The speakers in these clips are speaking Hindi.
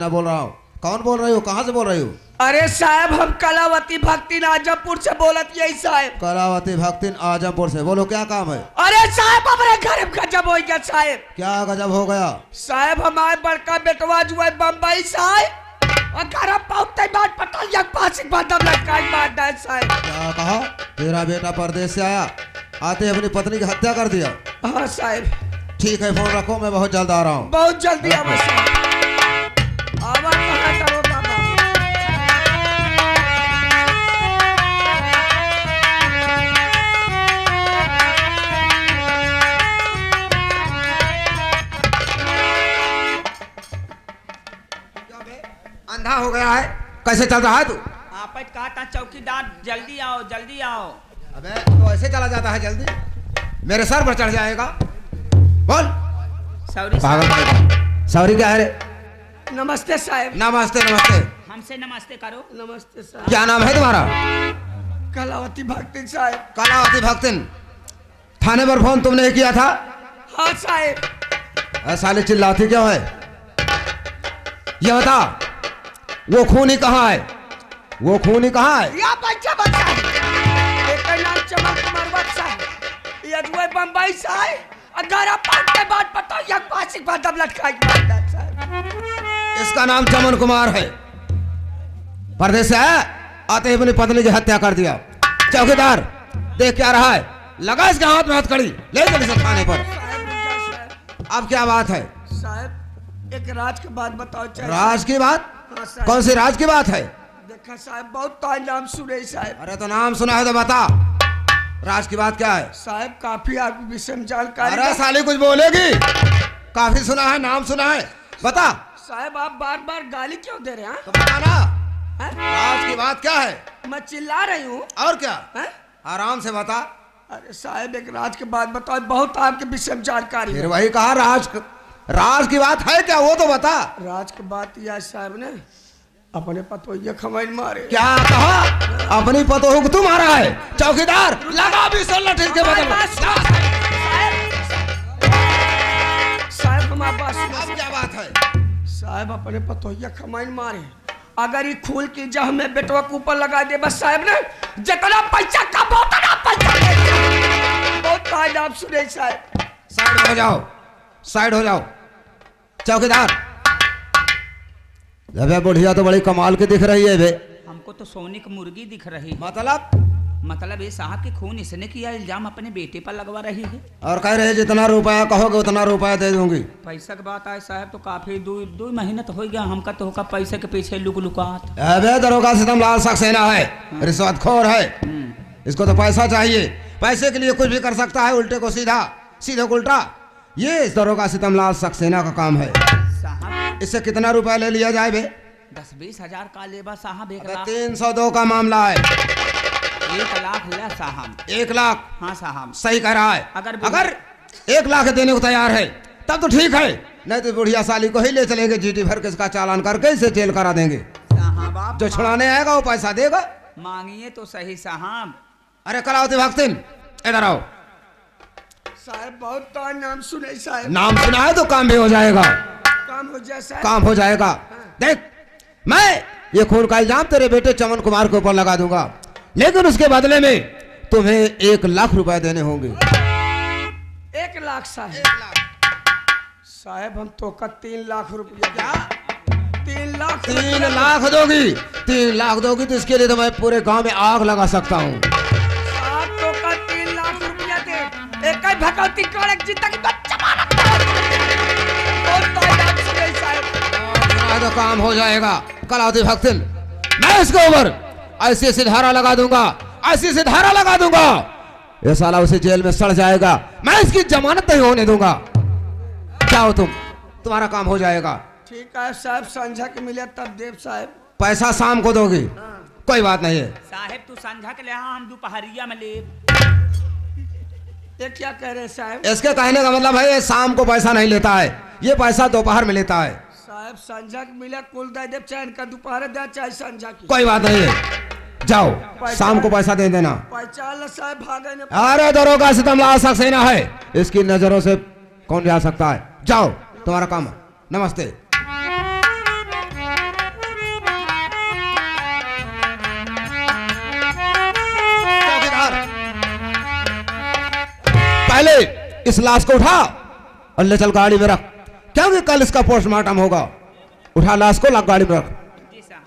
मैं बोल रहा हूँ। कौन बोल रही हो, कहाँ से बोल रही हो? अरे साहब हम कलावती भक्ति आजमपुर से बोलत यही साहब। कलावती भक्तिन आजमपुर से, बोलो क्या काम है? अरे साहब हमारे घर में गजब हो गया साहब। क्या गजब हो गया? साहब हमारे बड़का बेटवा जो है बम्बई साहब और घर पहुंचते बात पटल पास बादम लटकाई बात है साहब। क्या कहा? तेरा बेटा परदेश से आया, आते अपनी पत्नी की हत्या कर दिया? हाँ साहब। ठीक है, फोन रखो, मैं बहुत जल्द आ रहा हूँ। बहुत जल्दी आवा साहब। आवा कहाँ करो बाबा। अंधा हो गया है? कैसे चल रहा है तू? आप कहा था चौकीदार जल्दी आओ जल्दी आओ। अबे तो ऐसे चला जाता है जल्दी, मेरे सर पर चढ़ जाएगा। बोल। सॉरी पागल साहब। भाई। सॉरी क्या है रे? नमस्ते साहब। नमस्ते नमस्ते। हमसे नमस्ते करो। नमस्ते साहब। क्या नाम है तुम्हारा? कलावती भक्ति साहब। कलावती भक्तिन। थाने पर फोन तुमने किया था? हाँ साहब। साले चिल्लाती क्यों है? ये बता, वो खूनी कहाँ है? वो खूनी कहाँ है? या बच्चा बच्चा एक नाम चमन कुमार बच्चा ये जो है बम्बई साहब अगर आप के बाद पता या पासिक बादम लटकाई बात साहब। इसका नाम चमन कुमार है, परदेश से आया, आते ही अपनी पत्नी की हत्या कर दिया। चौकीदार देख क्या रहा है? लगा इसके हाथ में हथकड़ी, ले चल इसे थाने पर। अब क्या बात है? साहब एक राज की बात बताओ चाहे। राज की बात? हाँ साहब। कौन सी राज की बात है? देखा साहब बहुत तो नाम सुने साहब। अरे तो नाम सुना है तो बता, राज की बात क्या है? साहब काफी आपकी विषम जानकारी। अरे साली कुछ बोलेगी? काफी सुना है, नाम सुना है, बता। साहब आप बार बार गाली क्यों दे रहे हैं? तो बताना, हैं? राज की बात क्या है? मैं चिल्ला रही हूँ। और क्या? हैं? आराम से बता। अरे साहब एक राज की बात बताओ, बहुत आपके विषम जानकारी फिर है। वही कहा, राज की बात है क्या, वो तो बता। राज की बात यह साहब ने अपने पतोइया खमाइन मारे। क्या कहा? अपनी पतोह को तू मारा है? चौकीदार लगा भी सल्लट इसके बदल में। साहब हमारे पास अब क्या बात है? साहब अपने पतोइया खमाइन मारे। अगर ये खूल की जह में बेटवा के ऊपर लगा दे बस साहब ने जितना पैसा कमाओ उतना पैसा दे दिया। बहुत काज आप सुने साहब। साइड हो जाओ, साइड हो जाओ। चौकीदार अबे बुढ़िया तो बड़ी कमाल की दिख रही है बे। हमको तो सोने की मुर्गी दिख रही है। मतलब ये साहब की खून इसने किया, इल्जाम अपने बेटे पर लगवा रही है। और कह रहे जितना रुपया कहोगे उतना रुपया दे दूंगी। पैसा की बात आए साहब तो काफी दो महीना तो हो गया हमका, तो होगा पैसे के पीछे लुकात। अबे दरोगा सितमलाल सक्सेना है, रिश्वतखोर है, इसको तो पैसा चाहिए। पैसे के लिए कुछ भी कर सकता है, उल्टे को सीधा, सीधे को उल्टा। ये इस दरोगा सितमलाल सक्सेना का काम है। साहब इससे कितना रुपया ले लिया जाए बे? 10-20 हजार का लेबा साहब। 1 लाख 302 का मामला है। 1 लाख ले साहब। 1 लाख? हाँ साहब सही कह रहा है। अगर 1 लाख देने को तैयार है तब तो ठीक है, नहीं तो बुढ़िया साली को ही ले चलेंगे, जीटी भर के इसका चालान करके इसे जेल करा देंगे। साहब आप जो छुड़ाने आएगा वो पैसा देगा। मांगिए तो सही साहब। अरे कलावती भक्तिन इधर आओ। साहब बहुत तो नाम सुने साहब। नाम सुना है तो काम भी हो जाएगा। काम हो जाए साहब। काम हो जाएगा। देख मैं ये खून का इल्जाम तेरे बेटे चमन कुमार के ऊपर लगा दूंगा, लेकिन उसके बदले में तुम्हें 1 लाख रुपए देने होंगे। 1 लाख साहब। साहब हम तो का 3 लाख रुपया। क्या? 3 लाख? 3 लाख दोगी? 3 लाख दोगी तो इसके लिए तो मैं पूरे गांव में आग लगा सकता हूँ। साहब तो का 3 लाख रुपया दे एक ही भगवती कड़क जी तक बच्चा मारा। बहुत तादाद सुने साहब। तो काम हो जाएगा। कलावती भक्तिन मैं इसके ऊपर ऐसी ऐसी धारा लगा दूंगा, ऐसी ऐसी धारा लगा दूंगा, ये साला उसे जेल में सड़ जाएगा। मैं इसकी जमानत नहीं होने दूंगा। जाओ तुम्हारा काम हो जाएगा। ठीक है साहब, संझा के मिले तब देव साहब। पैसा शाम को दोगी? कोई बात नहीं है साहब तू संझा के ले हम दोपहरिया में ले। ये क्या कह रहे हैं साहब? इसके कहने का मतलब है ये शाम को पैसा नहीं लेता है, ये पैसा दोपहर में लेता है। साहब संझा के मिले कुल दे देव चाहे इनका दोपहर दे चाहे संझा की। कोई बात नहीं है, जाओ शाम को पैसा दे देना। पहचान साहब भागे ने। अरे दरोगा सितमलाल सक्सेना है, इसकी नजरों से कौन जा सकता है। जाओ तुम्हारा काम है। नमस्ते। इस लाश को उठा और ले चल गाड़ी में रख, क्योंकि कल इसका पोस्टमार्टम होगा। उठा लाश को, लग गाड़ी में रख। जी साहब।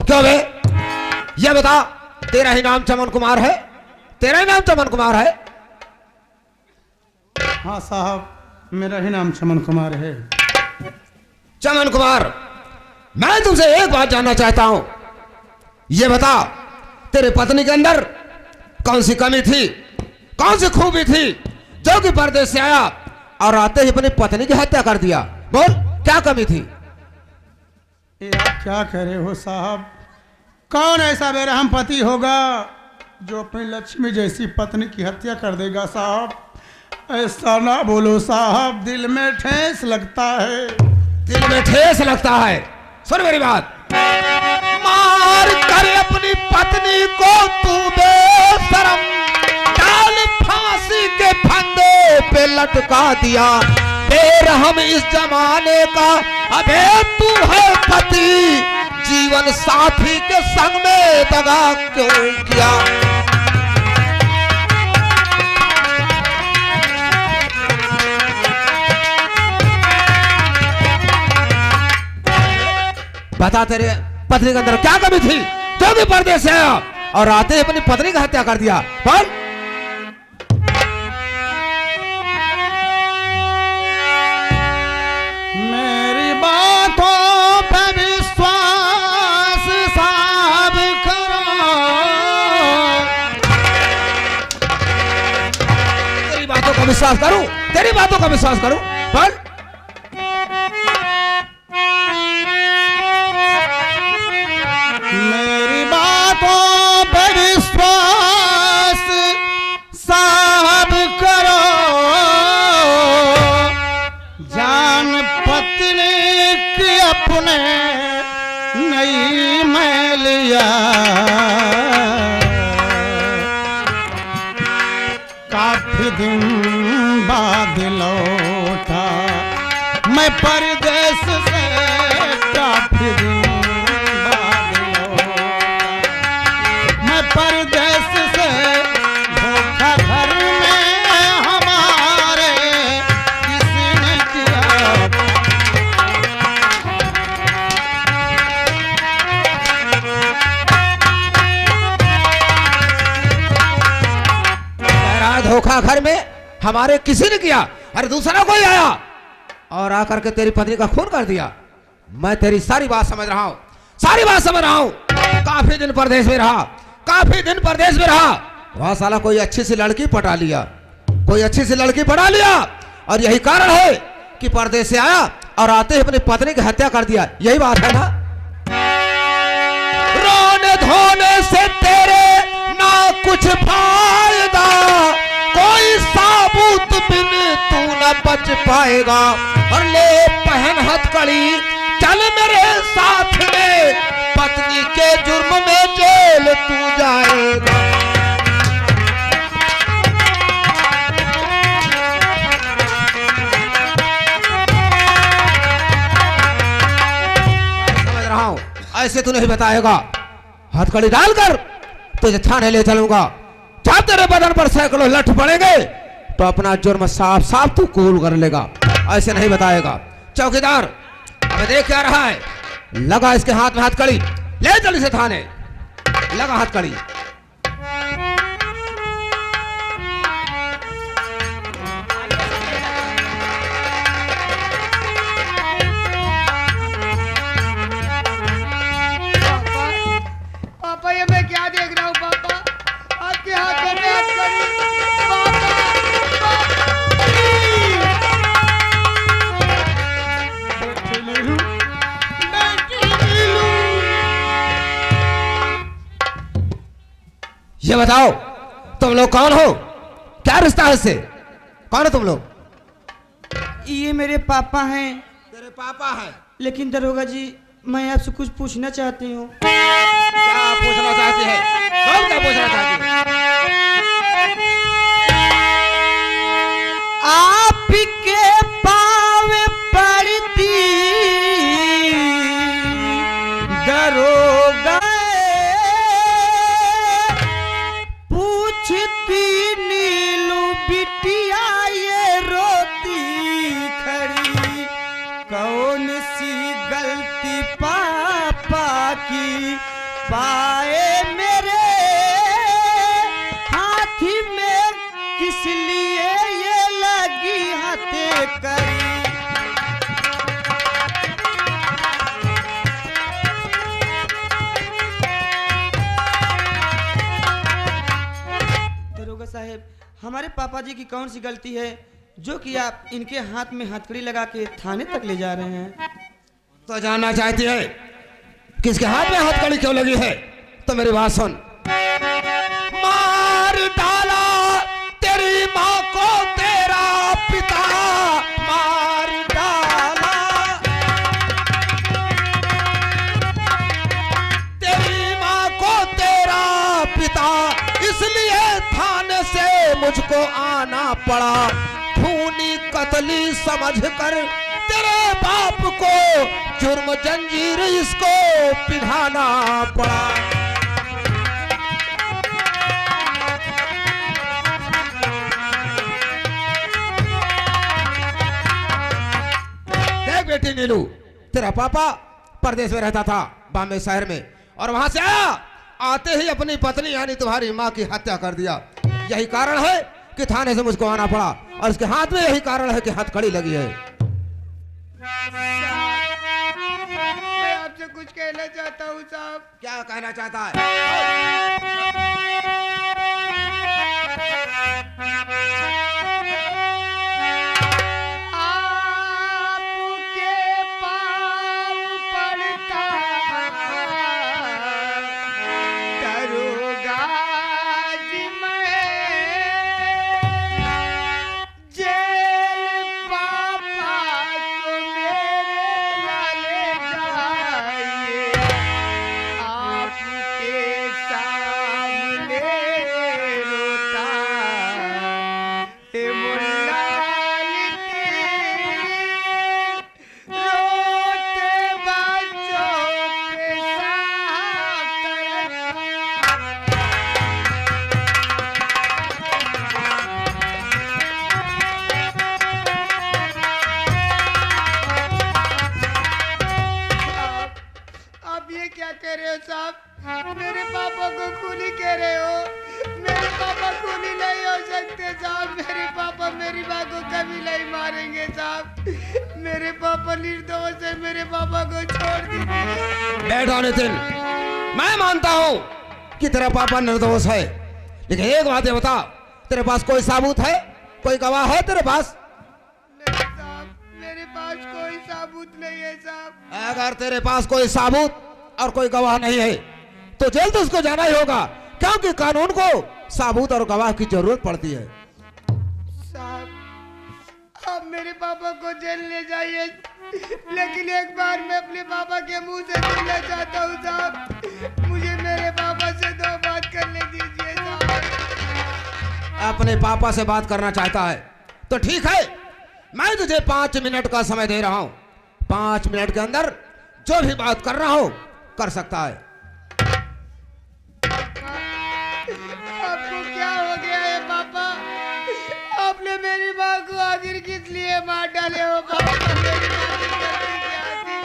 क्यों बे, ये बता, तेरा ही नाम चमन कुमार है? तेरा ही नाम चमन कुमार है? हाँ साहब, मेरा ही नाम चमन कुमार है। चमन कुमार, मैं तुमसे एक बात जानना चाहता हूं। ये बता, तेरे पत्नी के अंदर कौन सी कमी थी, कौन सी खूबी थी जो कि परदेश से आया और आते ही अपनी पत्नी की हत्या कर दिया? बोल, क्या कमी थी? ये आप क्या कह रहे हो साहब? कौन ऐसा बेरहम पति होगा जो अपनी लक्ष्मी जैसी पत्नी की हत्या कर देगा साहब? ऐसा ना बोलो साहब, दिल में ठेस लगता है। दिल में ठेस लगता है? सुन मेरी बात, मार कर अपनी पत्नी को तू बेशरम, डाल फांसी के फंदे पे लटका दिया। बेरहम इस जमाने का अबे तू है पति, जीवन साथी के संग में दगा क्यों किया? बता, तेरे पत्नी के अंदर क्या कमी थी जो कि परदेश से आया और आते ही अपनी पत्नी की हत्या कर दिया? बोल। मेरी बातों पे विश्वास साहब करो। तेरी बातों का विश्वास करूं? तेरी बातों का विश्वास करूं? बोल। मेरी बातों पे विश्वास साहब करो, जान पत्नी की अपने नहीं मैं लिया। काफी दिन बाद लौटा मैं परदेश से, काफी दिन बाद लौटा मैं परदेश से। धोखा घर में हमारे किसी ने किया। धोखा घर में हमारे किसी ने किया? अरे दूसरा कोई आया और आकर के तेरी पत्नी का खून कर दिया। मैं तेरी सारी बात समझ रहा हूं, सारी बात समझ रहा हूं। काफी दिन परदेश में रहा, काफी दिन परदेश में रहा। वहां साला कोई अच्छी सी लड़की पटा लिया, कोई अच्छी सी लड़की पटा लिया और यही कारण है कि परदेश से आया और आते ही अपनी पत्नी की हत्या कर दिया। यही बात है ना? रोने धोने से तेरे ना कुछ फायदा, कोई साबुत बिन तू न बच पाएगा। और ले पहन हथकड़ी, चल मेरे साथ में, पत्नी के जुर्म में जेल तू जाएगा। समझ रहा हूं, ऐसे तू नहीं बताएगा। हथकड़ी डालकर तुझे थाने ले चलूंगा। जब तेरे बदन पर सैकड़ों लठ पड़ेंगे तो अपना जुर्म साफ साफ तू कबूल कर लेगा। ऐसे नहीं बताएगा। चौकीदार, अब देख क्या रहा है? लगा इसके हाथ में हथकड़ी, ले चल इसे थाने। लगा हथकड़ी। पापा, ये मैं क्या देख रहा हूँ पापा? आपके हाथों में हथकड़ी। ये बताओ, तुम लोग कौन हो? क्या रिश्ता है इससे? कौन हो तुम लोग? ये मेरे पापा हैं। तेरे पापा है? लेकिन दरोगा जी मैं आपसे कुछ पूछना चाहती हूँ। क्या पूछना चाहती है? बोल, क्या पूछना चाहती है? आपके पाँव पड़ती दरोगा, पूछती नीलू बिटिया ये रोती खड़ी, कौन सी गलती पापा की पाए मेरे हाथी में, किस लिए ये लगी हते करी। दरोगा साहब, हमारे पापा जी की कौन सी गलती है जो कि आप इनके हाथ में हथकड़ी लगा के थाने तक ले जा रहे हैं? तो जानना चाहती है किसके हाथ में हथकड़ी क्यों लगी है? तो मेरी बात सुन। मार डाला तेरी माँ को तेरा पिता, मार डाला तेरी माँ को तेरा पिता, इसलिए थाने से मुझको आना पड़ा, खूनी कतली समझकर तेरे बाप को जुर्म जंजीर इसको पिघाना पड़ा। देख बेटी नीलू, तेरा पापा परदेश में रहता था, बॉम्बे शहर में, और वहां से आया, आते ही अपनी पत्नी यानी तुम्हारी माँ की हत्या कर दिया। यही कारण है कि थाने से मुझको आना पड़ा, और उसके हाथ में यही कारण है कि हथकड़ी लगी है। मैं आपसे कुछ कहना चाहता हूँ साहब। क्या कहना चाहता है? आपके पाँव पड़ता दरोगा जी, मैं जेल पापा को मेरे लाले जाइए, आपके सामने रोता हे मुल्ला रोते बच्चों के साथ आप ये क्या कह रहे हो साहब? मेरे पापा को खूनी कह रहे हो? मेरे पापा खूनी नहीं हो सकते साहब। मेरे पापा मेरी माँ को कभी नहीं मारेंगे साहब। मेरे पापा निर्दोष है, मेरे पापा को छोड़ दीजिए। बैठो नितिन, मैं मानता हूं कि तेरा पापा निर्दोष है, लेकिन एक बात ये बता, तेरे पास कोई सबूत है? कोई गवाह है तेरे पास? नहीं साहब, मेरे पास कोई सबूत नहीं है साहब। अगर तेरे पास कोई सबूत और कोई गवाह नहीं है तो जेल तो उसको जाना ही होगा, क्योंकि कानून को सबूत और गवाह की जरूरत पड़ती है। साहब, आप मेरे पापा को जेल ले जाइए, लेकिन एक बार मैं अपने पापा के मुंह से सुनना चाहता हूँ साहब। मुझे मेरे पापा से दो बात करने दीजिए साहब। अपने पापा से बात करना चाहता है तो ठीक है, मैं तुझे 5 मिनट का समय दे रहा हूं। 5 मिनट के अंदर जो भी बात करना हो कर सकता है। आपको क्या हो गया है पापा? आपने मेरी माँ को आखिर किस लिए मार डाले हो पापा? मेरी माँ की गलती क्या थी?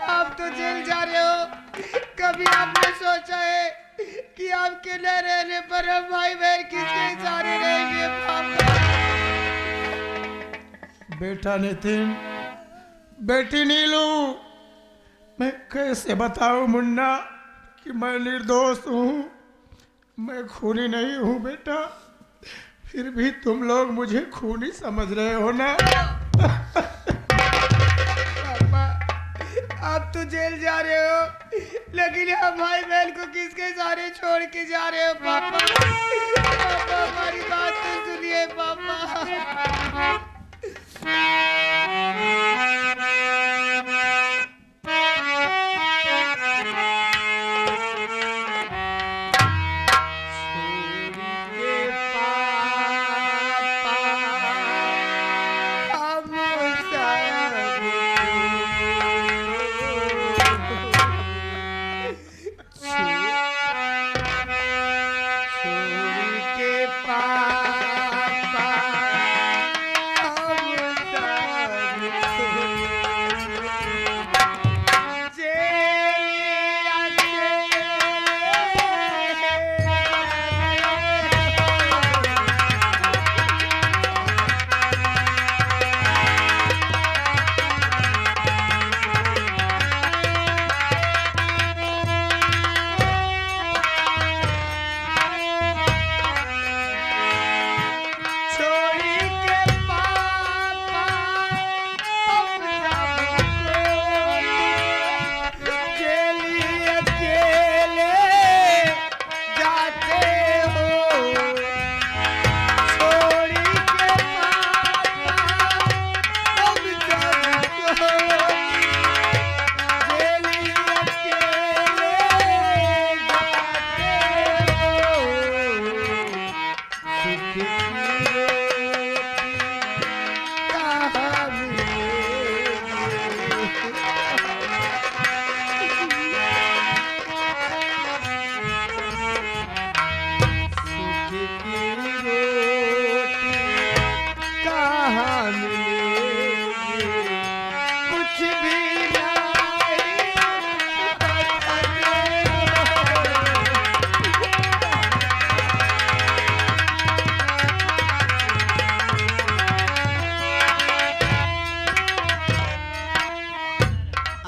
आप तो जेल जा रहे हो, कभी आपने सोचा है कि आपके न रहने पर हम भाई बहन किसके सहारे रहेंगे पापा? बेटा नितिन, बेटी नीलू, मैं कैसे बताऊं मुन्ना कि मैं निर्दोष हूँ, मैं खूनी नहीं हूँ बेटा, फिर भी तुम लोग मुझे खूनी समझ रहे हो ना। पापा, आप तो जेल जा रहे हो, लेकिन हम भाई बहन को किसके सहारे छोड़ के जा रहे हो पापा? पापा हमारी बात तो सुनिए पापा।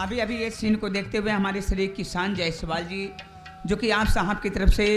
अभी अभी ये सीन को देखते हुए हमारे श्री किसान जायसवाल जी जो कि आप साहब की तरफ से